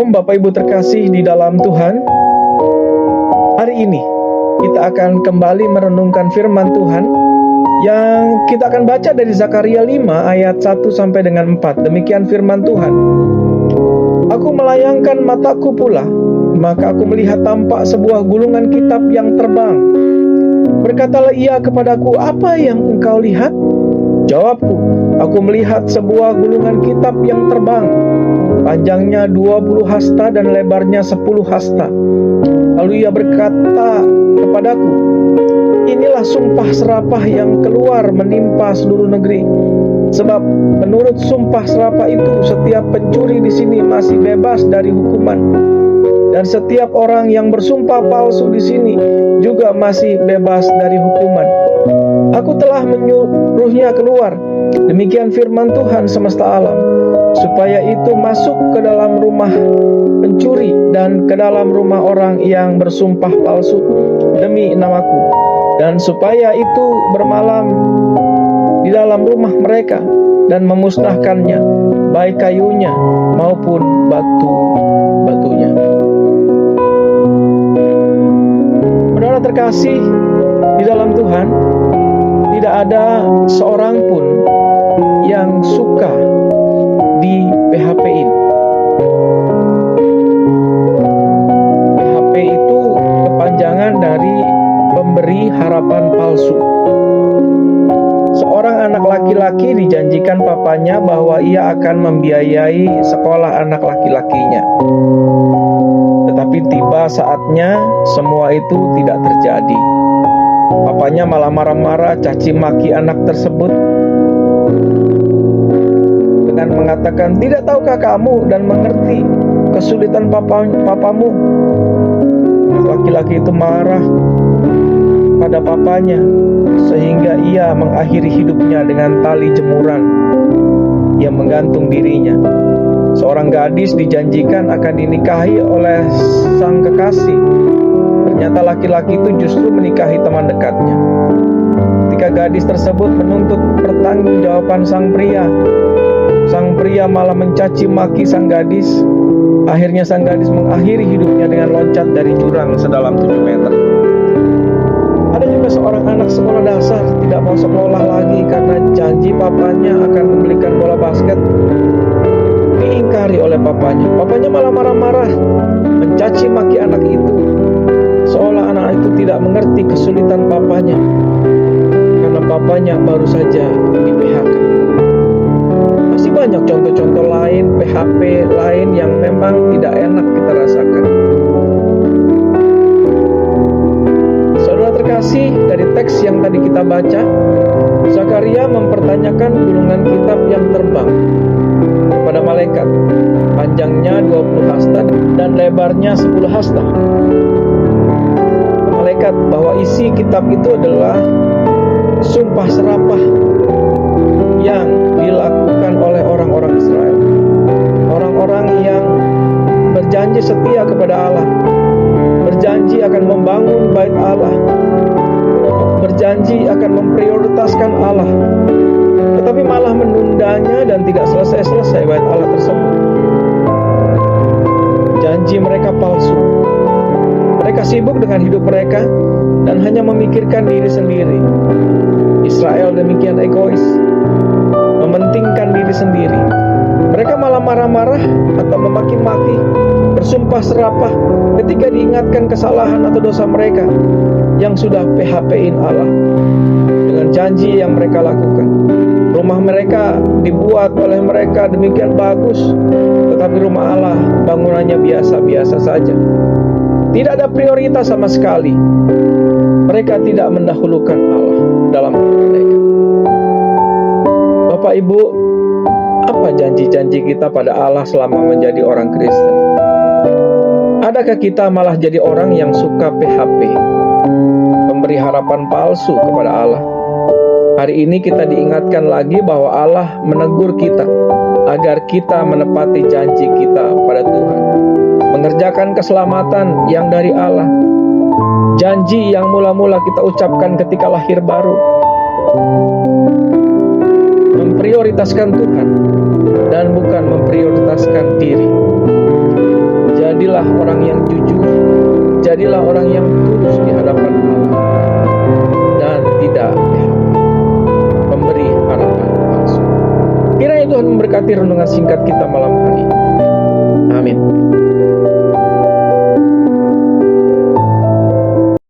Shalom Bapak Ibu terkasih di dalam Tuhan. Hari ini kita akan kembali merenungkan firman Tuhan yang kita akan baca dari Zakaria 5 ayat 1 sampai dengan 4. Demikian firman Tuhan. Aku melayangkan mataku pula, maka aku melihat tampak sebuah gulungan kitab yang terbang. Berkatalah ia kepadaku, apa yang engkau lihat? Jawabku, aku melihat sebuah gulungan kitab yang terbang. Panjangnya 20 hasta dan lebarnya 10 hasta. Lalu ia berkata kepadaku, inilah sumpah serapah yang keluar menimpa seluruh negeri. Sebab menurut sumpah serapah itu, setiap pencuri di sini masih bebas dari hukuman. Dan setiap orang yang bersumpah palsu di sini juga masih bebas dari hukuman. Aku telah menyuruhnya keluar, demikian firman Tuhan semesta alam, supaya itu masuk ke dalam rumah pencuri dan ke dalam rumah orang yang bersumpah palsu demi namaku, dan supaya itu bermalam di dalam rumah mereka dan memusnahkannya, baik kayunya maupun batu-batunya. Saudara terkasih di dalam Tuhan, tidak ada seorang pun yang suka di PHP-in. PHP itu kepanjangan dari pemberi harapan palsu. Seorang anak laki-laki dijanjikan papanya bahwa ia akan membiayai sekolah anak laki-lakinya. Tetapi tiba saatnya semua itu tidak terjadi. Papanya malah marah-marah, caci maki anak tersebut dengan mengatakan, tidak tahukah kamu dan mengerti kesulitan papamu? Laki-laki itu marah pada papanya sehingga ia mengakhiri hidupnya dengan tali jemuran. Ia menggantung dirinya. Seorang gadis dijanjikan akan dinikahi oleh sang kekasih. Ternyata laki-laki itu justru menikahi teman dekatnya. Ketika gadis tersebut menuntut pertanggungjawaban sang pria malah mencaci maki sang gadis. Akhirnya sang gadis mengakhiri hidupnya dengan loncat dari jurang sedalam 7 meter. Ada juga seorang anak sekolah dasar tidak mau sekolah lagi karena janji papanya akan membelikan bola basket. Diingkari oleh papanya. Papanya malah marah-marah, mencaci maki anak itu, seolah anak itu tidak mengerti kesulitan papanya, karena papanya baru saja di PHK. Masih banyak contoh-contoh lain, PHP lain yang memang tidak enak kita rasakan. Saudara terkasih, dari teks yang tadi kita baca, Zakaria mempertanyakan gulungan kitab yang terbang kepada malaikat. Panjangnya 20 hasta dan lebarnya 10 hasta. Malaikat bahwa isi kitab itu adalah sumpah serapah yang dilakukan oleh orang-orang Israel. Orang-orang yang berjanji setia kepada Allah, berjanji akan membangun bait Allah, berjanji akan memprioritaskan Allah, tetapi malah menundanya dan tidak selesai-selesai bait Allah tersebut. Janji mereka palsu. Mereka sibuk dengan hidup mereka dan hanya memikirkan diri sendiri. Israel demikian egois, mementingkan diri sendiri. Mereka malah marah-marah atau memaki-maki, bersumpah serapah ketika diingatkan kesalahan atau dosa mereka yang sudah PHP-in Allah dengan janji yang mereka lakukan. Rumah mereka dibuat oleh mereka demikian bagus, tetapi rumah Allah bangunannya biasa-biasa saja. Tidak ada prioritas sama sekali. Mereka tidak mendahulukan Allah dalam hidup mereka. Bapak Ibu, apa janji-janji kita pada Allah selama menjadi orang Kristen? Adakah kita malah jadi orang yang suka PHP, memberi harapan palsu kepada Allah? Hari ini kita diingatkan lagi bahwa Allah menegur kita agar kita menepati janji kita pada Tuhan, mengerjakan keselamatan yang dari Allah, janji yang mula-mula kita ucapkan ketika lahir baru, memprioritaskan Tuhan dan bukan memprioritaskan diri. jadilah orang yang jujur, jadilah orang yang tulus di hadapan Allah, dan tidak memberi harapan palsu. Kiranya Tuhan memberkati renungan singkat kita malam